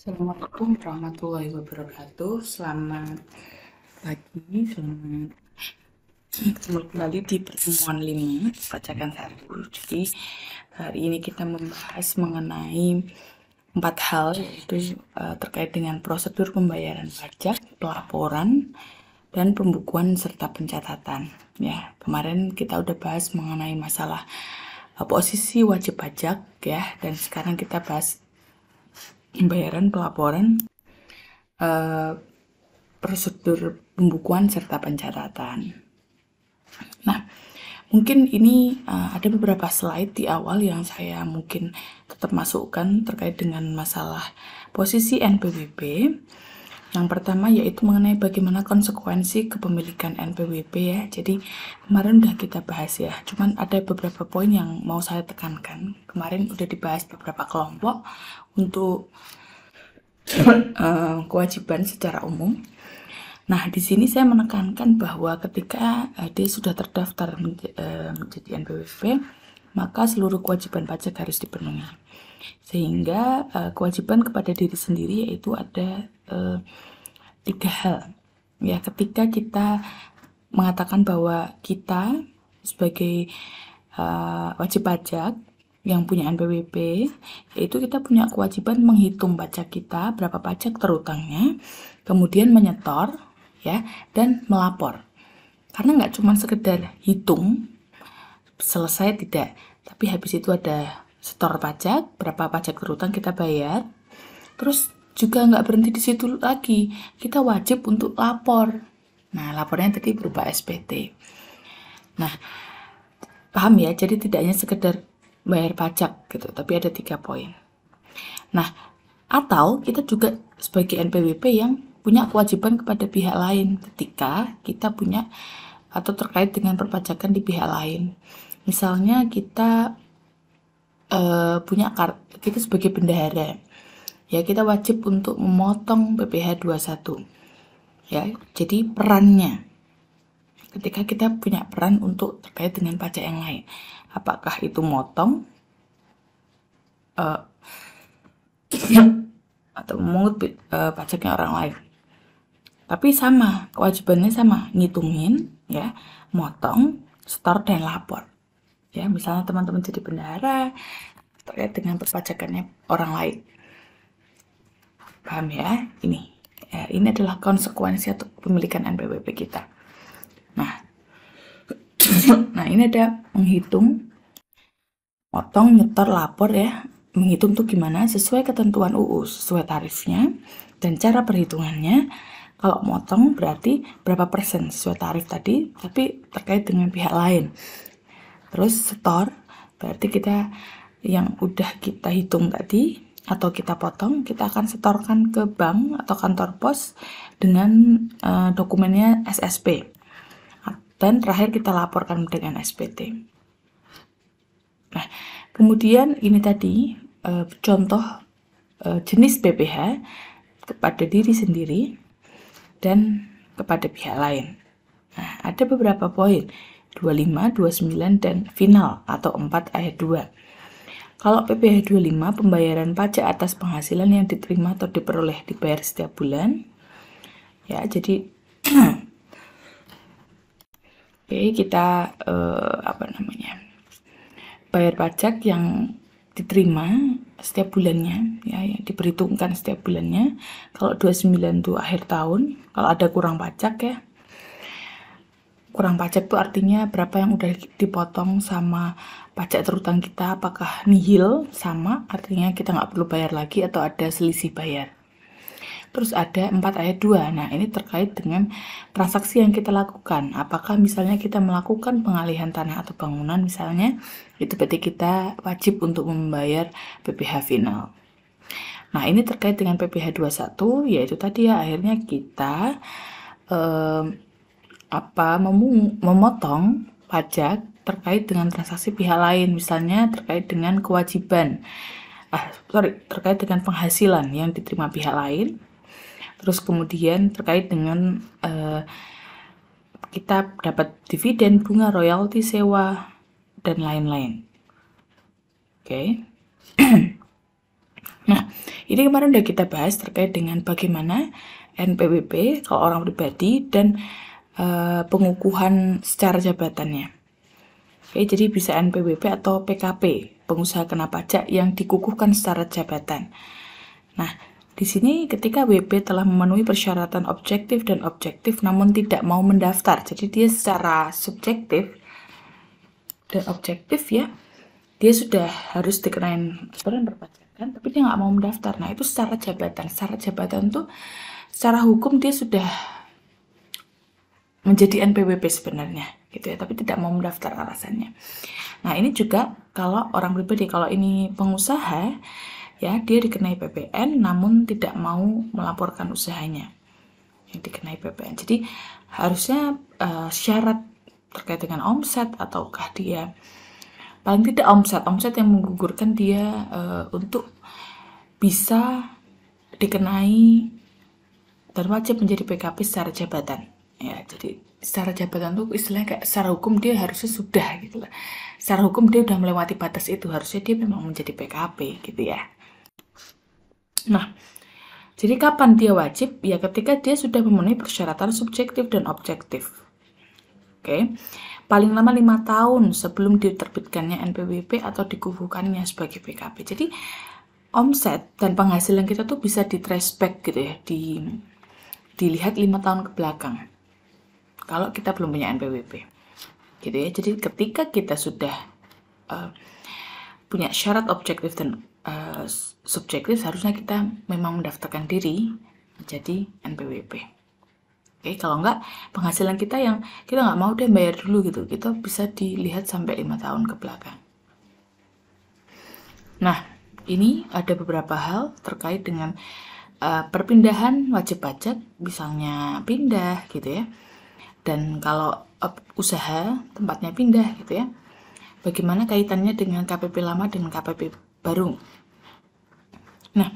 Assalamualaikum warahmatullahi wabarakatuh. Selamat pagi, selamat ketemu kembali di pertemuan 5 bacakan 1. Jadi hari ini kita membahas mengenai 4 hal, yaitu terkait dengan prosedur pembayaran pajak, pelaporan, dan pembukuan serta pencatatan. Ya, kemarin kita udah bahas mengenai masalah posisi wajib pajak ya, dan sekarang kita bahas pembayaran, pelaporan, prosedur pembukuan serta pencatatan. Nah, mungkin ini ada beberapa slide di awal yang saya mungkin tetap masukkan terkait dengan masalah posisi NPWP. Yang pertama yaitu mengenai bagaimana konsekuensi kepemilikan NPWP ya. Jadi kemarin udah kita bahas ya, cuman ada beberapa poin yang mau saya tekankan. Kemarin udah dibahas beberapa kelompok untuk kewajiban secara umum. Nah, di sini saya menekankan bahwa ketika dia sudah terdaftar menjadi NPWP, maka seluruh kewajiban pajak harus dipenuhi. Sehingga kewajiban kepada diri sendiri yaitu ada 3 hal. Ya, ketika kita mengatakan bahwa kita sebagai wajib pajak yang punya NPWP, yaitu kita punya kewajiban menghitung pajak kita, berapa pajak terutangnya, kemudian menyetor, ya, dan melapor. Karena nggak cuma sekedar hitung, selesai tidak, tapi habis itu ada setor pajak, berapa pajak terutang kita bayar, terus juga nggak berhenti di situ lagi, kita wajib untuk lapor. Nah, lapornya tadi berupa SPT. Nah, paham ya, jadi tidak hanya sekedar bayar pajak gitu, tapi ada 3 poin. Nah, atau kita juga sebagai NPWP yang punya kewajiban kepada pihak lain ketika kita punya atau terkait dengan perpajakan di pihak lain. Misalnya kita punya kita sebagai bendahara, ya kita wajib untuk memotong PPh 21. Ya, jadi perannya ketika kita punya peran untuk terkait dengan pajak yang lain, apakah itu motong atau memungut pajaknya orang lain. Tapi sama, kewajibannya sama, ngitungin, ya, motong, setor, dan lapor. Ya, misalnya teman-teman jadi bendahara terkait dengan perpajakannya orang lain. Paham ya? Ini adalah konsekuensi atau pemilikan NPWP kita. Nah, ini ada menghitung, motong, nyetor, lapor ya. Menghitung tuh gimana? Sesuai ketentuan UU, sesuai tarifnya, dan cara perhitungannya. Kalau motong berarti berapa persen sesuai tarif tadi, tapi terkait dengan pihak lain. Terus setor, berarti kita yang udah kita hitung tadi, atau kita potong, kita akan setorkan ke bank atau kantor pos dengan dokumennya SSP. Dan terakhir kita laporkan dengan SPT. Nah, kemudian ini tadi contoh jenis PPh kepada diri sendiri dan kepada pihak lain. Nah, ada beberapa poin, 25, 29, dan final atau 4 ayat 2. Kalau PPh 25, pembayaran pajak atas penghasilan yang diterima atau diperoleh dibayar setiap bulan. Ya, jadi oke, kita bayar pajak yang diterima setiap bulannya, ya, yang diperhitungkan setiap bulannya. Kalau 29 itu akhir tahun, kalau ada kurang pajak ya. Kurang pajak itu artinya berapa yang udah dipotong sama pajak terutang kita, apakah nihil sama, artinya kita nggak perlu bayar lagi atau ada selisih bayar. Terus ada 4 ayat 2. Nah, ini terkait dengan transaksi yang kita lakukan. Apakah misalnya kita melakukan pengalihan tanah atau bangunan misalnya, itu berarti kita wajib untuk membayar PPh final. Nah, ini terkait dengan PPh 21, yaitu tadi ya, akhirnya kita memotong pajak terkait dengan transaksi pihak lain, misalnya terkait dengan kewajiban, terkait dengan penghasilan yang diterima pihak lain. Terus kemudian terkait dengan kita dapat dividen, bunga, royalti, sewa, dan lain-lain. Oke. Nah, Ini kemarin udah kita bahas terkait dengan bagaimana NPWP kalau orang pribadi dan pengukuhan secara jabatannya. Oke, jadi bisa NPWP atau PKP, pengusaha kena pajak yang dikukuhkan secara jabatan. Nah, di sini ketika WP telah memenuhi persyaratan objektif dan objektif namun tidak mau mendaftar, jadi dia secara subjektif dan objektif ya, dia sudah harus dikenain aturan perpajakan, tapi dia nggak mau mendaftar. Nah, itu secara jabatan. Secara jabatan tuh, secara hukum dia sudah menjadi NPWP sebenarnya, gitu ya, tapi tidak mau mendaftar alasannya. Nah, ini juga kalau orang pribadi, kalau ini pengusaha, ya dia dikenai PPN namun tidak mau melaporkan usahanya yang dikenai PPN. Jadi harusnya syarat terkait dengan omset ataukah dia paling tidak omset yang menggugurkan dia untuk bisa dikenai dan wajib menjadi PKP secara jabatan. Ya, jadi secara jabatan tuh istilahnya kayak secara hukum dia harusnya sudah gitu lah. Secara hukum dia udah melewati batas itu, harusnya dia memang menjadi PKP gitu ya. Nah, jadi kapan dia wajib? Ya ketika dia sudah memenuhi persyaratan subjektif dan objektif. Oke. Paling lama 5 tahun sebelum diterbitkannya NPWP atau dikukuhkannya sebagai PKP. Jadi omset dan penghasilan kita tuh bisa di-trace back gitu ya, dilihat 5 tahun ke belakang. Kalau kita belum punya NPWP. Gitu ya. Jadi ketika kita sudah punya syarat objektif dan subjektif, harusnya kita memang mendaftarkan diri menjadi NPWP. Oke, kalau enggak penghasilan kita yang kita nggak mau deh bayar dulu gitu, kita bisa dilihat sampai 5 tahun ke belakang. Nah, ini ada beberapa hal terkait dengan perpindahan wajib pajak, misalnya pindah gitu ya. Dan kalau usaha tempatnya pindah gitu ya, bagaimana kaitannya dengan KPP lama dan KPP baru. Nah,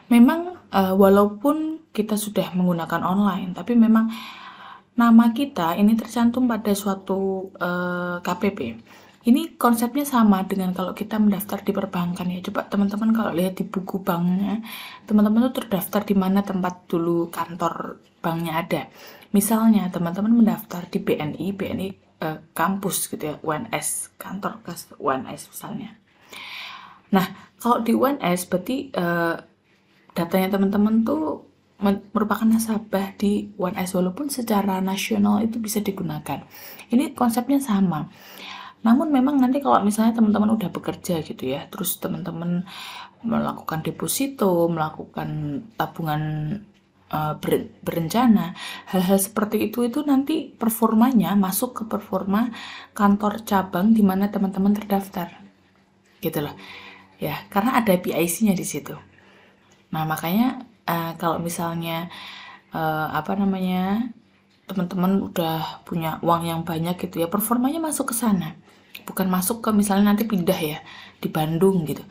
memang walaupun kita sudah menggunakan online, tapi memang nama kita ini tercantum pada suatu KPP. Ini konsepnya sama dengan kalau kita mendaftar di perbankan ya. Coba teman-teman kalau lihat di buku banknya, teman-teman tuh terdaftar di mana tempat dulu kantor banknya ada. Misalnya teman-teman mendaftar di BNI kampus gitu ya, UNS, kantor kas UNS misalnya. Nah, kalau di UNS berarti datanya teman-teman tuh merupakan nasabah di UNS, walaupun secara nasional itu bisa digunakan. Ini konsepnya sama. Namun memang nanti kalau misalnya teman-teman udah bekerja gitu ya, terus teman-teman melakukan deposito, melakukan tabungan berencana, hal-hal seperti itu nanti performanya masuk ke performa kantor cabang di mana teman-teman terdaftar. Gitu loh. Ya, karena ada PIC-nya di situ. Nah, makanya kalau misalnya teman-teman udah punya uang yang banyak gitu ya, performanya masuk ke sana. Bukan masuk ke misalnya nanti pindah ya di Bandung gitu.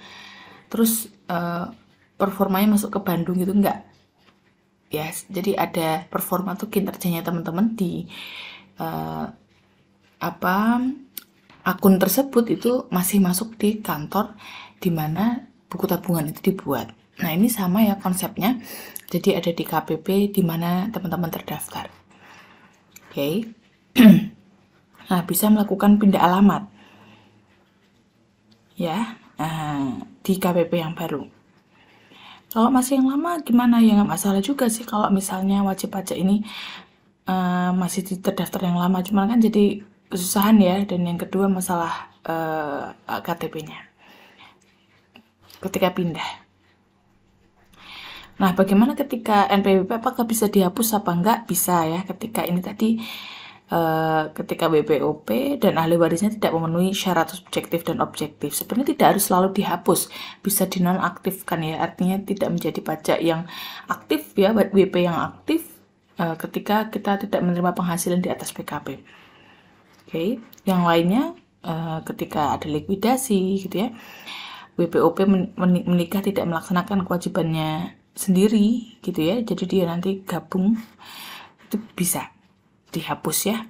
Terus performanya masuk ke Bandung gitu, enggak. Ya, jadi ada performa tuh kinerjanya teman-teman di akun tersebut itu masih masuk di kantor di mana buku tabungan itu dibuat. Nah, ini sama ya konsepnya. Jadi ada di KPP di mana teman-teman terdaftar. Oke. Nah, bisa melakukan pindah alamat. Ya, di KPP yang baru. Kalau masih yang lama gimana ya, nggak masalah juga sih kalau misalnya wajib pajak ini masih terdaftar yang lama, cuma kan jadi kesusahan ya. Dan yang kedua masalah KTP-nya ketika pindah. Nah, bagaimana ketika NPWP, apakah bisa dihapus apa enggak? Bisa ya, ketika ini tadi ketika BPOP dan ahli warisnya tidak memenuhi syarat subjektif dan objektif. Sebenarnya tidak harus selalu dihapus, bisa dinonaktifkan ya, artinya tidak menjadi pajak yang aktif ya, WP yang aktif ketika kita tidak menerima penghasilan di atas PKP. Oke, yang lainnya ketika ada likuidasi gitu ya, WPOP menikah tidak melaksanakan kewajibannya sendiri gitu ya, jadi dia nanti gabung, itu bisa dihapus ya.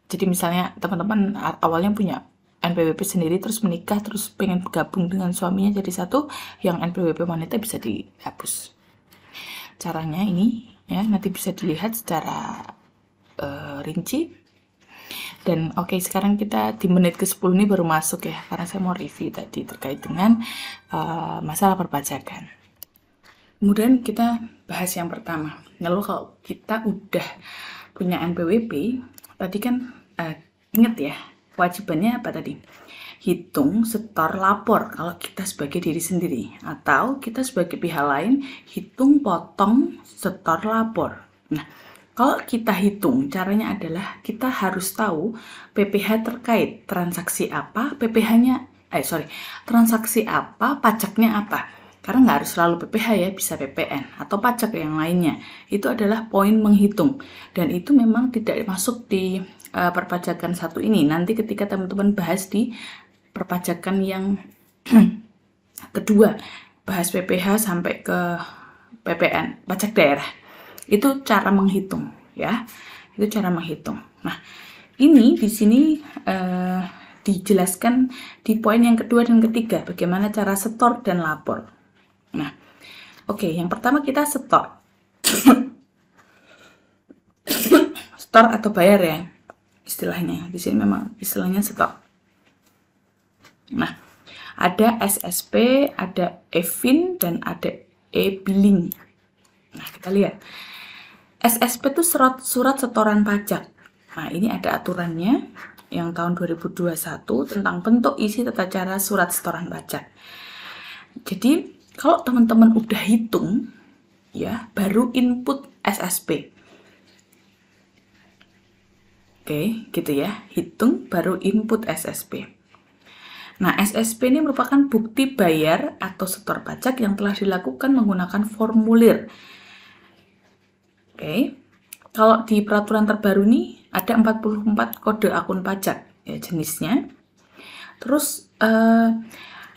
Jadi misalnya teman-teman awalnya punya NPWP sendiri terus menikah terus pengen gabung dengan suaminya jadi satu, yang NPWP wanita bisa dihapus. Caranya ini ya nanti bisa dilihat secara rinci. Dan oke, sekarang kita di menit ke-10 ini baru masuk ya, karena saya mau review tadi terkait dengan masalah perpajakan. Kemudian kita bahas yang pertama. Lalu kalau kita udah punya NPWP, tadi kan ingat ya, kewajibannya apa tadi? Hitung, setor, lapor kalau kita sebagai diri sendiri. Atau kita sebagai pihak lain, hitung, potong, setor, lapor. Nah, kalau kita hitung, caranya adalah kita harus tahu PPh terkait transaksi apa, transaksi apa, pajaknya apa. Karena nggak harus selalu PPh ya, bisa PPN atau pajak yang lainnya. Itu adalah poin menghitung. Dan itu memang tidak masuk di perpajakan satu ini. Nanti ketika teman-teman bahas di perpajakan yang kedua, bahas PPh sampai ke PPN, pajak daerah. Itu cara menghitung ya. Itu cara menghitung. Nah, ini di sini dijelaskan di poin yang kedua dan ketiga bagaimana cara setor dan lapor. Nah, oke, yang pertama kita setor. Setor atau bayar ya istilahnya. Di sini memang istilahnya setor. Nah, ada SSP, ada e-fin, dan ada e-billing. Nah, kita lihat. SSP itu surat setoran pajak. Nah, ini ada aturannya yang tahun 2021 tentang bentuk isi tata cara surat setoran pajak. Jadi, kalau teman-teman udah hitung, ya, baru input SSP. Oke, gitu ya. Hitung, baru input SSP. Nah, SSP ini merupakan bukti bayar atau setor pajak yang telah dilakukan menggunakan formulir. Oke, kalau di peraturan terbaru nih ada 44 kode akun pajak ya jenisnya. Terus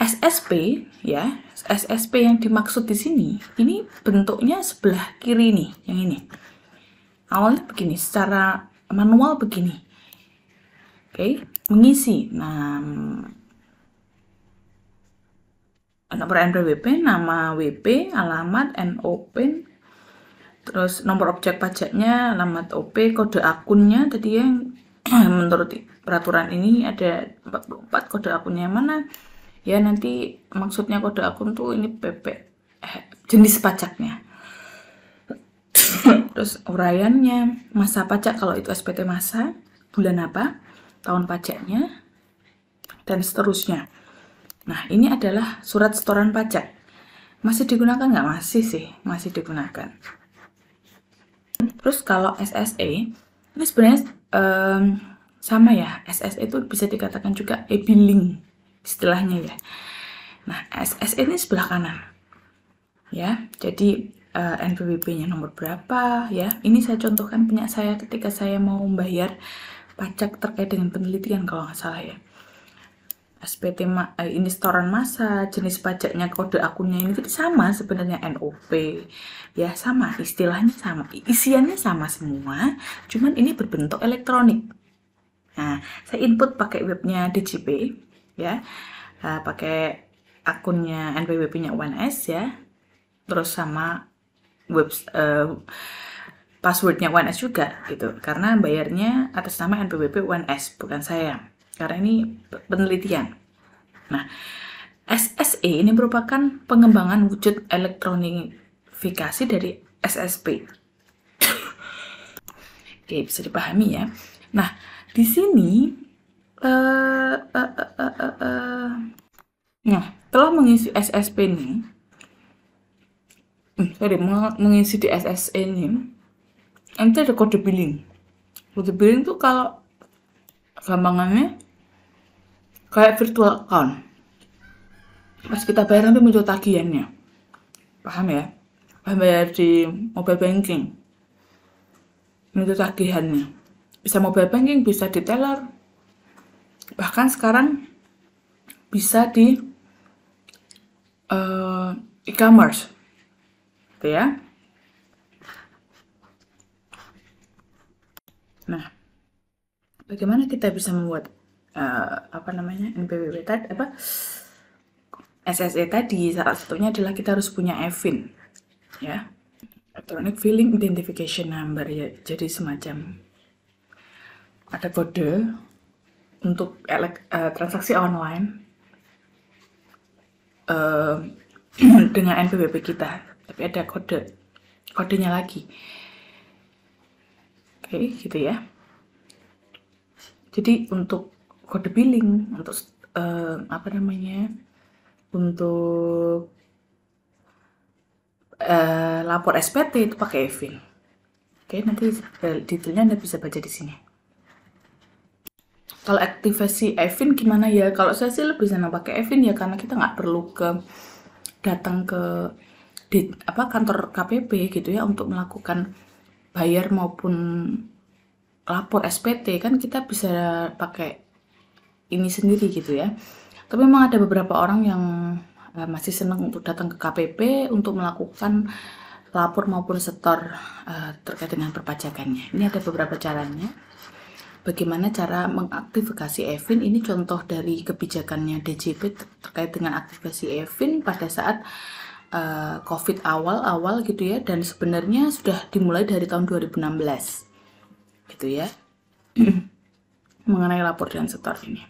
SSP ya, SSP yang dimaksud di sini ini bentuknya sebelah kiri nih, yang ini. Awalnya begini, secara manual begini. Oke, mengisi. Nah, nomor NPWP, nama WP, alamat, NOP, terus nomor objek pajaknya, alamat OP, kode akunnya tadi yang menurut peraturan ini ada 44 kode akunnya yang mana ya, nanti maksudnya kode akun tuh ini jenis pajaknya. Terus uraiannya, masa pajak kalau itu SPT masa, bulan apa, tahun pajaknya, dan seterusnya. Nah, ini adalah surat setoran pajak. Masih digunakan nggak? Masih sih, masih digunakan. Terus kalau SSE, ini sebenarnya sama ya, SSE itu bisa dikatakan juga e-billing istilahnya ya. Nah, SSE ini sebelah kanan ya, jadi NPWP-nya nomor berapa ya. Ini saya contohkan punya saya ketika saya mau membayar pajak terkait dengan penelitian kalau nggak salah ya. SPT ini setoran masa, jenis pajaknya, kode akunnya ini sama sebenarnya, NOP ya, sama, istilahnya sama, isiannya sama semua, cuman ini berbentuk elektronik. Nah, saya input pakai webnya DJP ya, pakai akunnya NPWP-nya UNS ya, terus sama web passwordnya UNS juga gitu, karena bayarnya atas nama NPWP UNS bukan saya, karena ini penelitian. Nah, SSE ini merupakan pengembangan wujud elektronifikasi dari SSP. Oke, bisa dipahami ya. Nah, di sini nah, telah mengisi SSP ini, mengisi di SSE ini, nanti ada kode billing. Kode billing tuh kalau gampangannya kayak virtual account. Pas kita bayar nanti muncul tagihannya. Paham ya? Bayar di mobile banking. Muncul tagihannya. Bisa mobile banking, bisa di teller. Bahkan sekarang bisa di e-commerce. Gitu ya. Nah, bagaimana kita bisa membuat apa namanya, NPWP tadi, SSE tadi, salah satunya adalah kita harus punya EFIN, ya, Electronic Filing Identification Number, ya. Jadi semacam ada kode untuk transaksi online dengan NPWP kita, tapi ada kodenya lagi. Oke, gitu ya. Jadi untuk kode billing, untuk apa namanya, untuk lapor SPT itu pakai EFIN. Oke, nanti detailnya Anda bisa baca di sini. Kalau aktivasi EFIN gimana ya? Kalau saya sih lebih senang pakai EFIN ya, karena kita nggak perlu datang ke kantor KPP gitu ya untuk melakukan bayar maupun lapor SPT, kan kita bisa pakai ini sendiri gitu ya. Tapi memang ada beberapa orang yang masih senang untuk datang ke KPP untuk melakukan lapor maupun setor terkait dengan perpajakannya. Ini ada beberapa caranya. Bagaimana cara mengaktifasi EFIN? Ini contoh dari kebijakannya DJP terkait dengan aktivasi EFIN pada saat COVID awal gitu ya, dan sebenarnya sudah dimulai dari tahun 2016 gitu ya, mengenai lapor dan setor ini.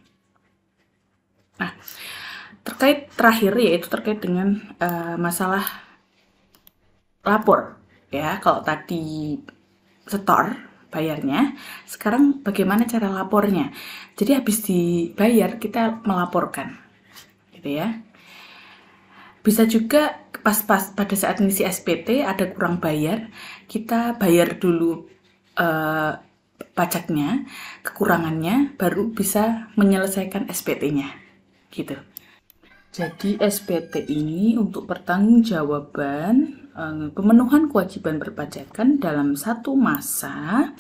Nah, terakhir yaitu terkait dengan masalah lapor ya. Kalau tadi setor bayarnya, sekarang bagaimana cara lapornya? Jadi habis dibayar kita melaporkan gitu ya. Bisa juga pas pada saat ngisi SPT ada kurang bayar, kita bayar dulu pajaknya, kekurangannya, baru bisa menyelesaikan SPT-nya gitu. Jadi SPT ini untuk pertanggungjawaban pemenuhan kewajiban perpajakan dalam satu masa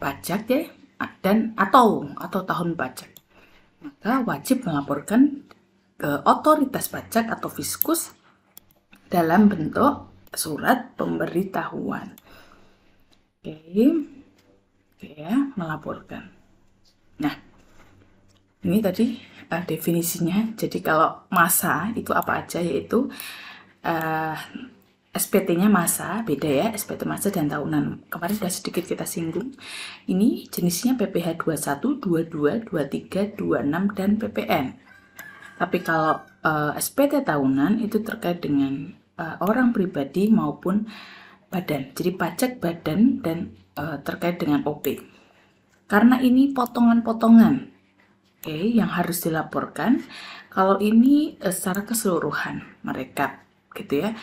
pajak ya, atau tahun pajak. Maka wajib melaporkan ke otoritas pajak atau Fiskus dalam bentuk surat pemberitahuan. Oke ya, melaporkan. Nah, ini tadi definisinya. Jadi kalau masa itu apa aja, yaitu SPT-nya masa, beda ya, SPT masa dan tahunan. Kemarin sudah sedikit kita singgung. Ini jenisnya PPh 21, 22, 23, 26, dan PPN. Tapi kalau SPT tahunan itu terkait dengan orang pribadi maupun badan. Jadi pajak, badan, dan terkait dengan OP. Karena ini potongan-potongan yang harus dilaporkan. Kalau ini secara keseluruhan mereka gitu ya.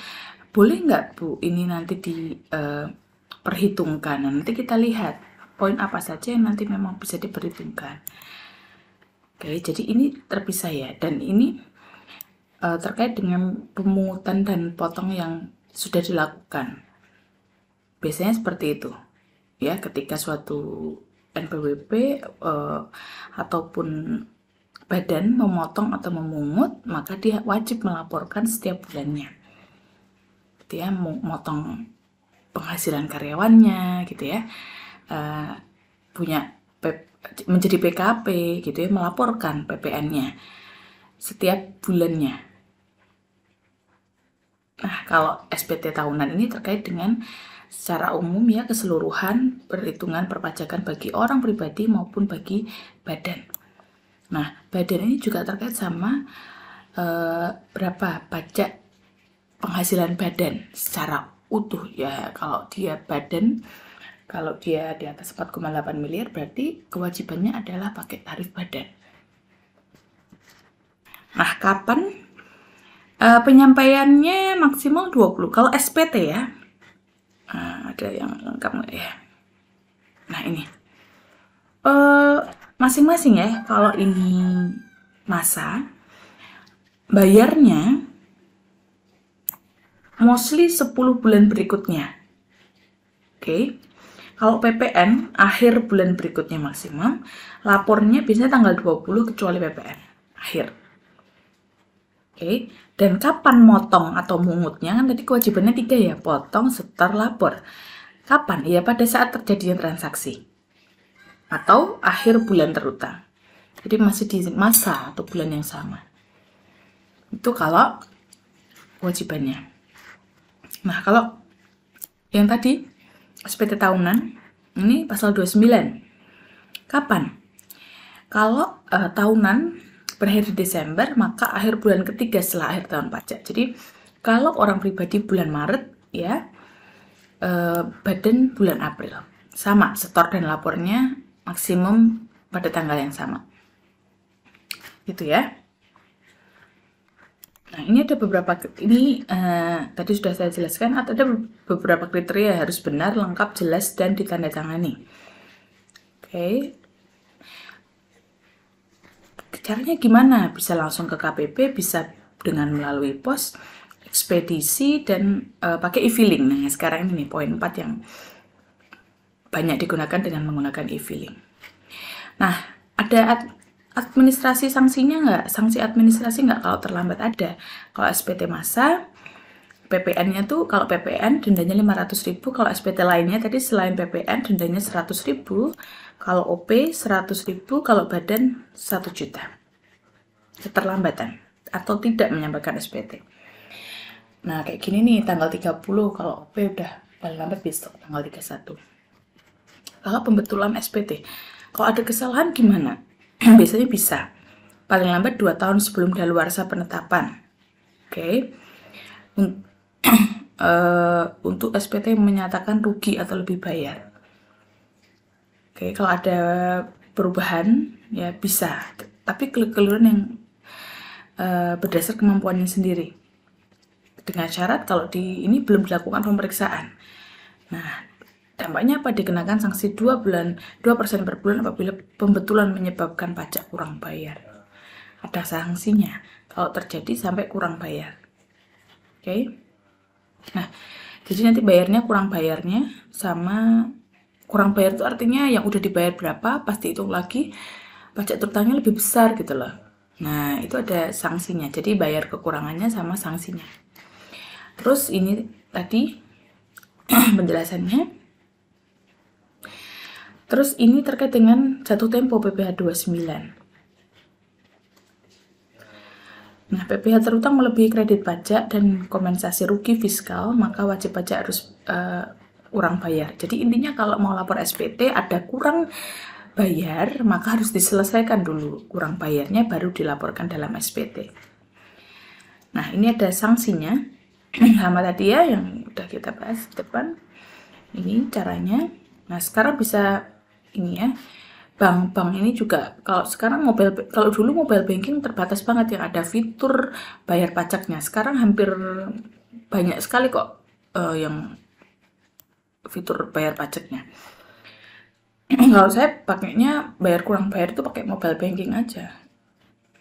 Boleh nggak Bu ini nanti diperhitungkan? Nanti kita lihat poin apa saja yang nanti memang bisa diperhitungkan. Oke, jadi ini terpisah ya, dan ini terkait dengan pemungutan dan potong yang sudah dilakukan. Biasanya seperti itu ya, ketika suatu NPWP ataupun badan memotong atau memungut, maka dia wajib melaporkan setiap bulannya. Gitu ya, memotong penghasilan karyawannya gitu ya, menjadi PKP gitu ya, melaporkan PPN-nya setiap bulannya. Nah, kalau SPT tahunan ini terkait dengan secara umum ya, keseluruhan perhitungan perpajakan bagi orang pribadi maupun bagi badan. Nah, badan ini juga terkait sama berapa pajak penghasilan badan secara utuh ya. Kalau dia badan, kalau dia di atas 4,8 miliar berarti kewajibannya adalah pakai tarif badan. Nah, kapan penyampaiannya? Maksimal 20. Kalau SPT ya, ada yang lengkap nggak ya? Nah, ini masing-masing ya. Kalau ini masa, bayarnya mostly 10 bulan berikutnya. Oke. Kalau PPN, akhir bulan berikutnya maksimum. Lapornya biasanya tanggal 20 kecuali PPN. Akhir. Oke. Dan kapan motong atau mungutnya? Kan tadi kewajibannya 3 ya. Potong, setor, lapor. Kapan? Ya pada saat terjadinya transaksi. Atau akhir bulan terutang. Jadi masih di masa atau bulan yang sama. Itu kalau kewajibannya. Nah, kalau yang tadi SPT tahunan, ini pasal 29. Kapan? Kalau tahunan berakhir di Desember, maka akhir bulan ketiga setelah akhir tahun pajak. Jadi, kalau orang pribadi bulan Maret, ya, badan bulan April. Sama, setor dan lapornya maksimum pada tanggal yang sama. Gitu ya. Nah, ini ada beberapa, ini tadi sudah saya jelaskan, ada beberapa kriteria harus benar, lengkap, jelas, dan ditandatangani. Oke. Caranya gimana? Bisa langsung ke KPP, bisa dengan melalui pos, ekspedisi, dan pakai e-filing. Nah, sekarang ini nih, poin 4 yang banyak digunakan dengan menggunakan e-filing. Nah, ada administrasi sanksinya nggak? Sanksi administrasi nggak kalau terlambat? Ada. Kalau SPT masa, PPN-nya tuh kalau PPN dendanya 500.000, kalau SPT lainnya tadi selain PPN dendanya 100.000, kalau OP 100.000, kalau badan 1 juta. Keterlambatan atau tidak menyampaikan SPT. Nah, kayak gini nih, tanggal 30, kalau OP udah paling lambat besok tanggal 31. Kalau pembetulan SPT, kalau ada kesalahan gimana? Biasanya bisa paling lambat 2 tahun sebelum daluarsa penetapan. Oke. Untuk SPT menyatakan rugi atau lebih bayar. Oke, kalau ada perubahan ya bisa, tapi keliruan yang berdasar kemampuannya sendiri. Dengan syarat kalau di ini belum dilakukan pemeriksaan. Nah, dampaknya apa? Dikenakan sanksi 2% per bulan apabila pembetulan menyebabkan pajak kurang bayar. Ada sanksinya kalau terjadi sampai kurang bayar. Oke. Nah, jadi nanti bayarnya kurang bayarnya sama kurang bayar itu artinya yang udah dibayar berapa, pasti hitung lagi pajak terutangnya lebih besar gitu loh. Nah, itu ada sanksinya. Jadi bayar kekurangannya sama sanksinya. Terus ini tadi penjelasannya. Terus ini terkait dengan jatuh tempo PPh 29. Nah, PPh terutang melebihi kredit pajak dan kompensasi rugi fiskal, maka wajib pajak harus kurang bayar. Jadi intinya kalau mau lapor SPT ada kurang bayar, maka harus diselesaikan dulu kurang bayarnya, baru dilaporkan dalam SPT. Nah, ini ada sanksinya. Sama tadi ya yang udah kita bahas di depan. Ini caranya. Nah, sekarang bisa ini ya, bank-bank ini juga kalau sekarang kalau dulu mobile banking terbatas banget yang ada fitur bayar pajaknya. Sekarang hampir banyak sekali kok yang fitur bayar pajaknya. Kalau saya pakainya bayar kurang bayar itu pakai mobile banking aja.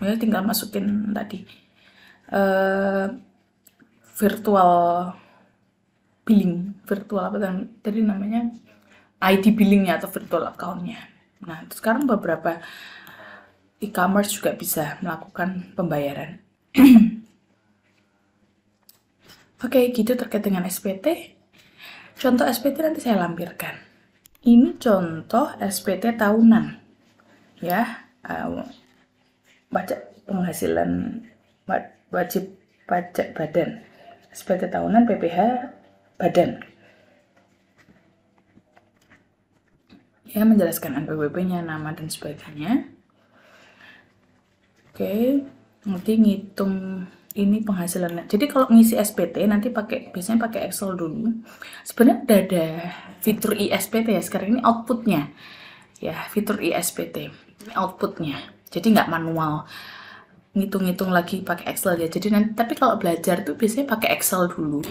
Ya tinggal masukin tadi virtual billing, virtual apa tadi namanya, ID billingnya atau virtual account-nya. Nah, sekarang beberapa e-commerce juga bisa melakukan pembayaran. Oke, gitu terkait dengan SPT. Contoh SPT nanti saya lampirkan. Ini contoh SPT tahunan. Ya, pajak penghasilan wajib pajak badan. SPT tahunan PPh badan. Ya, menjelaskan NPWP-nya, nama dan sebagainya. Oke, nanti ngitung ini penghasilan. Jadi kalau ngisi SPT nanti biasanya pakai Excel dulu. Sebenarnya ada fitur iSPT ya. Sekarang ini outputnya. Ya, fitur iSPT. Ini outputnya. Jadi nggak manual. Ngitung-ngitung lagi pakai Excel ya. Jadi nanti, tapi kalau belajar tuh biasanya pakai Excel dulu.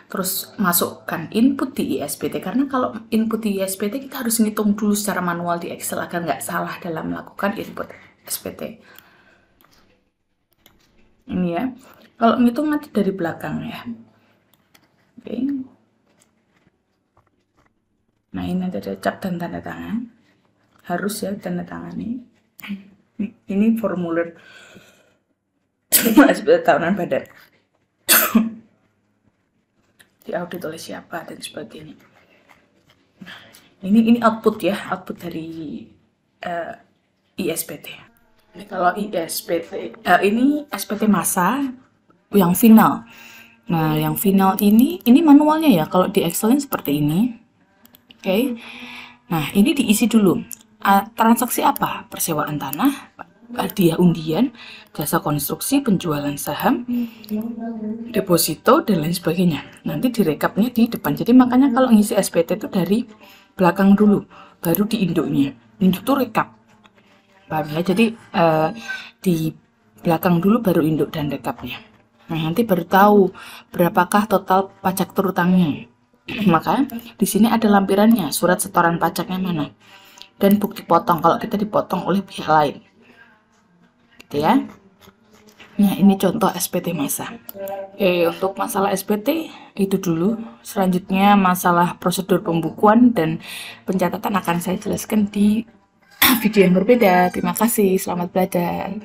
Terus masukkan input di iSPT, karena kalau input di iSPT kita harus ngitung dulu secara manual di Excel agar nggak salah dalam melakukan input SPT. Ini ya, kalau ngitung nanti dari belakang ya. Oke. Nah, ini nanti ada cap dan tanda tangan. Harus ya tanda tangan ini. Ini formulir SPT tahunan badan. Diaudit oleh siapa dan sebagainya. Ini output ya, output dari iSPT. Ini kalau ISPT, ini SPT masa yang final. Nah, yang final ini manualnya ya. Kalau di Excel seperti ini. Oke. Nah, ini diisi dulu. Transaksi apa? Persewaan tanah, hadiah undian, jasa konstruksi, penjualan saham, deposito, dan lain sebagainya. Nanti direkapnya di depan. Jadi makanya kalau ngisi SPT itu dari belakang dulu, baru di induknya. Induk tuh rekap. Paham ya? Jadi di belakang dulu baru induk dan rekapnya. Nah, nanti baru tahu berapakah total pajak terutangnya. Maka di sini ada lampirannya, surat setoran pajaknya mana, dan bukti potong kalau kita dipotong oleh pihak lain, gitu ya. Nah, ini contoh SPT masa. Oke, untuk masalah SPT itu dulu. Selanjutnya masalah prosedur pembukuan dan pencatatan akan saya jelaskan di video yang berbeda. Terima kasih, selamat belajar.